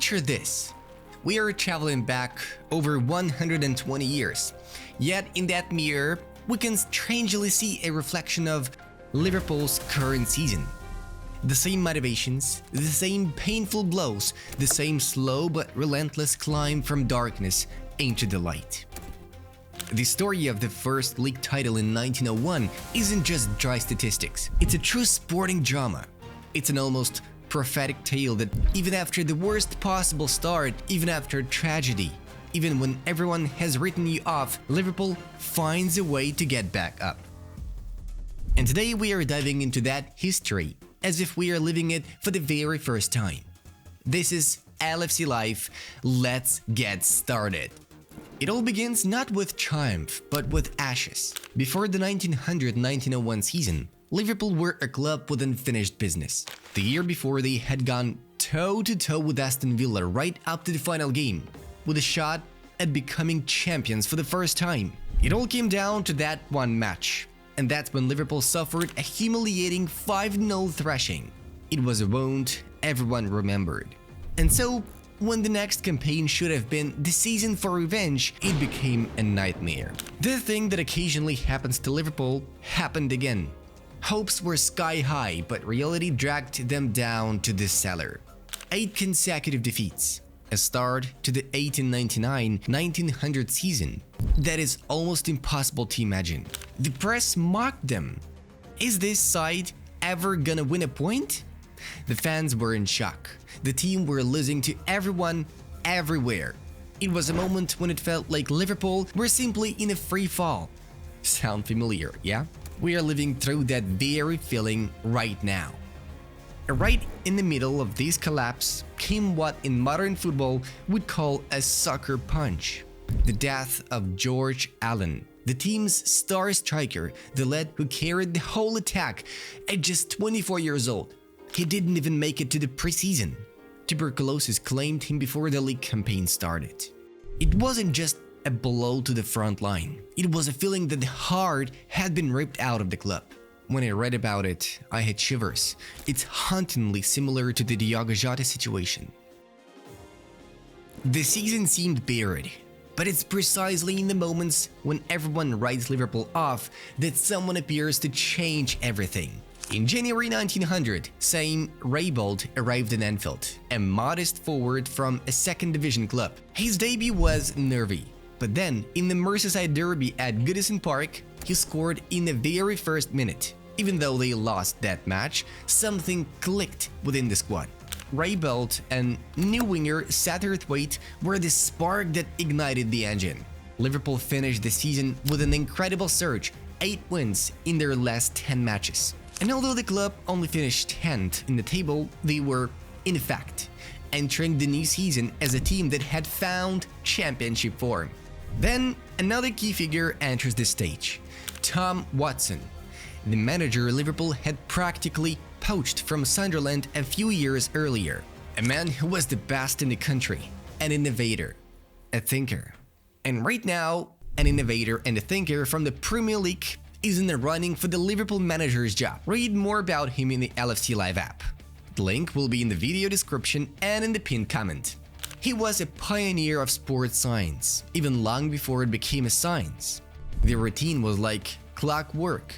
Picture this. We are traveling back over 120 years. Yet in that mirror, we can strangely see a reflection of Liverpool's current season. The same motivations, the same painful blows, the same slow but relentless climb from darkness into the light. The story of the first league title in 1901 isn't just dry statistics, it's a true sporting drama. It's an almost prophetic tale that even after the worst possible start, even after tragedy, even when everyone has written you off, Liverpool finds a way to get back up. And today we are diving into that history, as if we are living it for the very first time. This is LFC Life, let's get started. It all begins not with triumph, but with ashes. Before the 1900-1901 season, Liverpool were a club with unfinished business. The year before, they had gone toe-to-toe with Aston Villa right up to the final game, with a shot at becoming champions for the first time. It all came down to that one match, and that's when Liverpool suffered a humiliating 5-0 thrashing. It was a wound everyone remembered. And so, when the next campaign should have been the season for revenge, it became a nightmare. The thing that occasionally happens to Liverpool happened again. Hopes were sky high, but reality dragged them down to the cellar. 8 consecutive defeats, a start to the 1899-1900 season that is almost impossible to imagine. The press mocked them. Is this side ever gonna win a point? The fans were in shock. The team were losing to everyone, everywhere. It was a moment when it felt like Liverpool were simply in a free fall. Sound familiar, yeah? We are living through that very feeling right now. Right in the middle of this collapse came what in modern football would call a sucker punch. The death of George Allan, the team's star striker, the lad who carried the whole attack at just 24 years old. He didn't even make it to the preseason. Tuberculosis claimed him before the league campaign started. It wasn't just a blow to the front line. It was a feeling that the heart had been ripped out of the club. When I read about it, I had shivers. It's hauntingly similar to the Diogo Jota situation. The season seemed buried, but it's precisely in the moments when everyone writes Liverpool off that someone appears to change everything. In January 1900, Sam Raybould arrived in Anfield, a modest forward from a second division club. His debut was nervy, but then in the Merseyside derby at Goodison Park, he scored in the very first minute. Even though they lost that match, something clicked within the squad. Raybould and new winger Satterthwaite were the spark that ignited the engine. Liverpool finished the season with an incredible surge, 8 wins in their last 10 matches. And although the club only finished 10th in the table, they were, in fact, entering the new season as a team that had found championship form. Then, another key figure enters the stage, Tom Watson. The manager Liverpool had practically poached from Sunderland a few years earlier. A man who was the best in the country, an innovator, a thinker. And right now, an innovator and a thinker from the Premier League is in the running for the Liverpool manager's job. Read more about him in the LFC Live app. The link will be in the video description and in the pinned comment. He was a pioneer of sports science, even long before it became a science. The routine was like clockwork.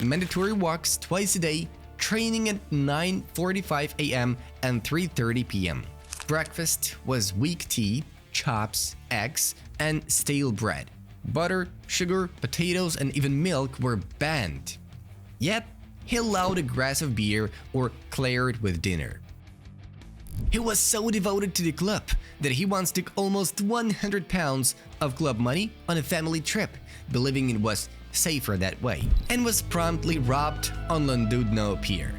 Mandatory walks twice a day, training at 9:45 a.m. and 3:30 p.m. Breakfast was weak tea, chops, eggs, and stale bread. Butter, sugar, potatoes, and even milk were banned. Yet, he allowed a glass of beer or claret with dinner. He was so devoted to the club that he once took almost £100 of club money on a family trip, believing it was safer that way, and was promptly robbed on Llandudno Pier.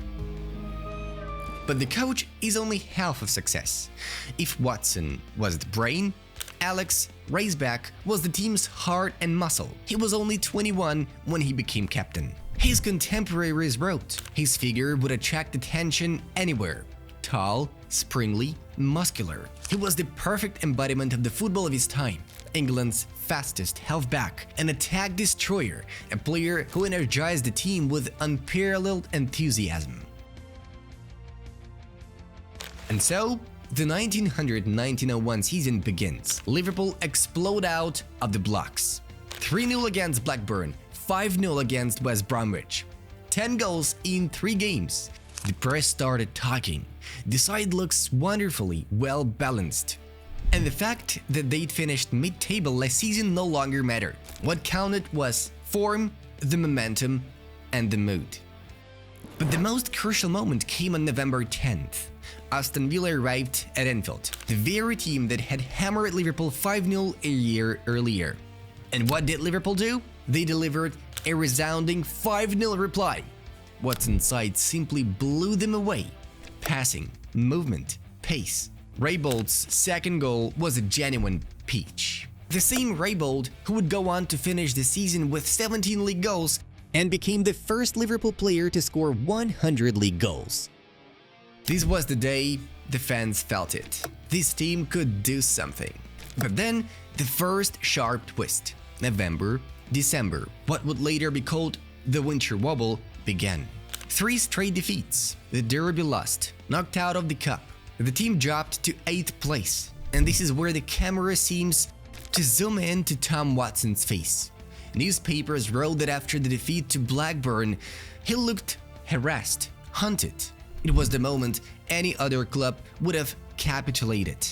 But the coach is only half of success. If Watson was the brain, Alex Raceback was the team's heart and muscle. He was only 21 when he became captain. His contemporaries wrote, his figure would attract attention anywhere. Tall, springly, muscular. He was the perfect embodiment of the football of his time. England's fastest halfback, an attack destroyer, a player who energized the team with unparalleled enthusiasm. And so, The 1900-1901 season begins. Liverpool explode out of the blocks. 3-0 against Blackburn, 5-0 against West Bromwich. 10 goals in 3 games. The press started talking. The side looks wonderfully well balanced. And the fact that they'd finished mid-table last season no longer mattered. What counted was form, the momentum, and the mood. But the most crucial moment came on November 10th. Aston Villa arrived at Anfield, the very team that had hammered Liverpool 5-0 a year earlier. And what did Liverpool do? They delivered a resounding 5-0 reply. Watson's side simply blew them away. Passing, movement, pace. Raybold's second goal was a genuine peach. The same Raybold who would go on to finish the season with 17 league goals and became the first Liverpool player to score 100 league goals. This was the day the fans felt it. This team could do something. But then, the first sharp twist. November, December, what would later be called the winter wobble, began. 3 straight defeats. The derby lost, knocked out of the cup. The team dropped to 8th place. And this is where the camera seems to zoom in to Tom Watson's face. Newspapers wrote that after the defeat to Blackburn, he looked harassed, hunted. It was the moment any other club would have capitulated.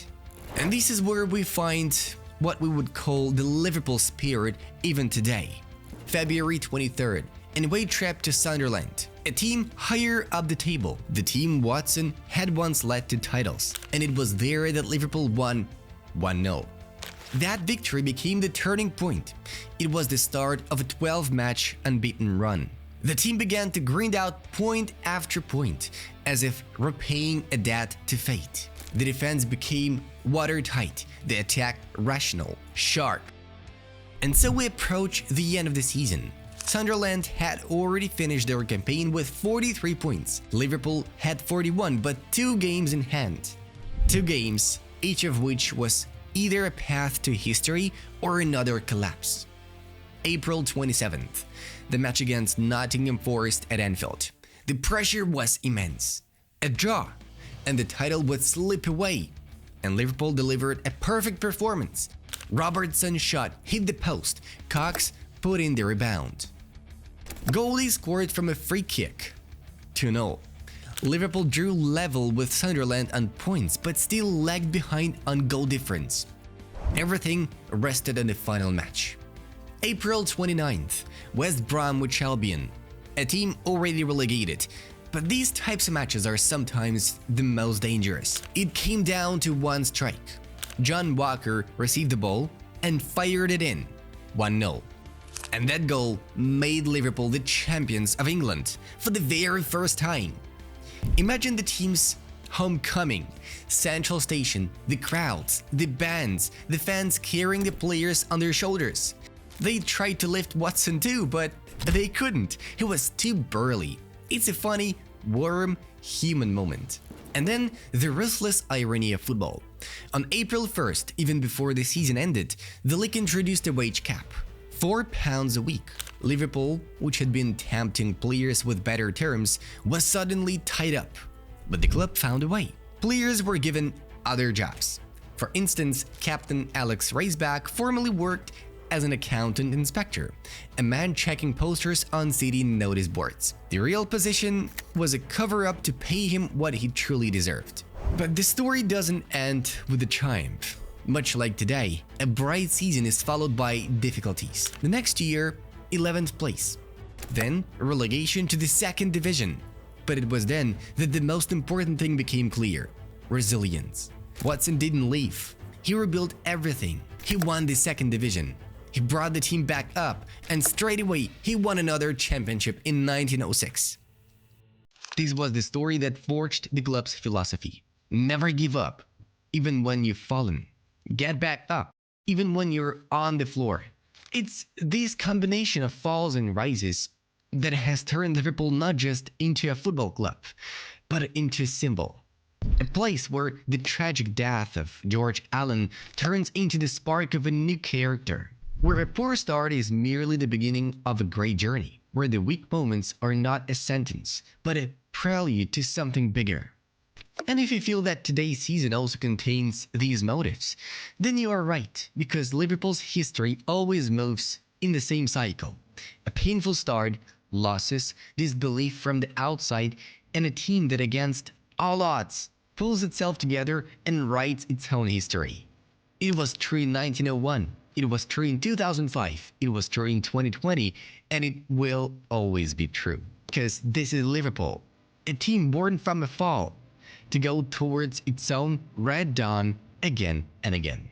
And this is where we find what we would call the Liverpool spirit even today. February 23rd, an away trip to Sunderland, a team higher up the table. The team Watson had once led to titles, and it was there that Liverpool won 1-0. That victory became the turning point. It was the start of a 12-match unbeaten run. The team began to grind out point after point, as if repaying a debt to fate. The defense became watertight, the attack rational, sharp. And so we approach the end of the season. Sunderland had already finished their campaign with 43 points. Liverpool had 41, but 2 games in hand. 2 games, each of which was either a path to history or another collapse. April 27th, the match against Nottingham Forest at Anfield. The pressure was immense. A draw, and the title would slip away. And Liverpool delivered a perfect performance. Robertson's shot hit the post. Cox put in the rebound. Goalie scored from a free kick. 2-0. Liverpool drew level with Sunderland on points, but still lagged behind on goal difference. Everything rested on the final match. April 29th, West Bromwich Albion, a team already relegated. But these types of matches are sometimes the most dangerous. It came down to one strike. John Walker received the ball and fired it in. 1-0. And that goal made Liverpool the champions of England for the very first time. Imagine the team's homecoming, Central Station, the crowds, the bands, the fans carrying the players on their shoulders. They tried to lift Watson too, but they couldn't. He was too burly. It's a funny, warm, human moment. And then the ruthless irony of football. On April 1st, even before the season ended, the league introduced a wage cap. £4 a week. Liverpool, which had been tempting players with better terms, was suddenly tied up. But the club found a way. Players were given other jobs. For instance, Captain Alex Raceback formerly worked as an accountant inspector, a man checking posters on city notice boards. The real position was a cover-up to pay him what he truly deserved. But the story doesn't end with a triumph. Much like today, a bright season is followed by difficulties. The next year, 11th place. Then, relegation to the 2nd division. But it was then that the most important thing became clear: resilience. Watson didn't leave. He rebuilt everything. He won the 2nd division. He brought the team back up, and straight away, he won another championship in 1906. This was the story that forged the club's philosophy. Never give up, even when you've fallen. Get back up, even when you're on the floor. It's this combination of falls and rises that has turned Liverpool not just into a football club, but into a symbol. A place where the tragic death of George Allan turns into the spark of a new character. Where a poor start is merely the beginning of a great journey. Where the weak moments are not a sentence, but a prelude to something bigger. And if you feel that today's season also contains these motives, then you are right, because Liverpool's history always moves in the same cycle. A painful start, losses, disbelief from the outside, and a team that against all odds pulls itself together and writes its own history. It was true in 1901, it was true in 2005, it was true in 2020, and it will always be true. Because this is Liverpool, a team born from a fall, to go towards its own red dawn again and again.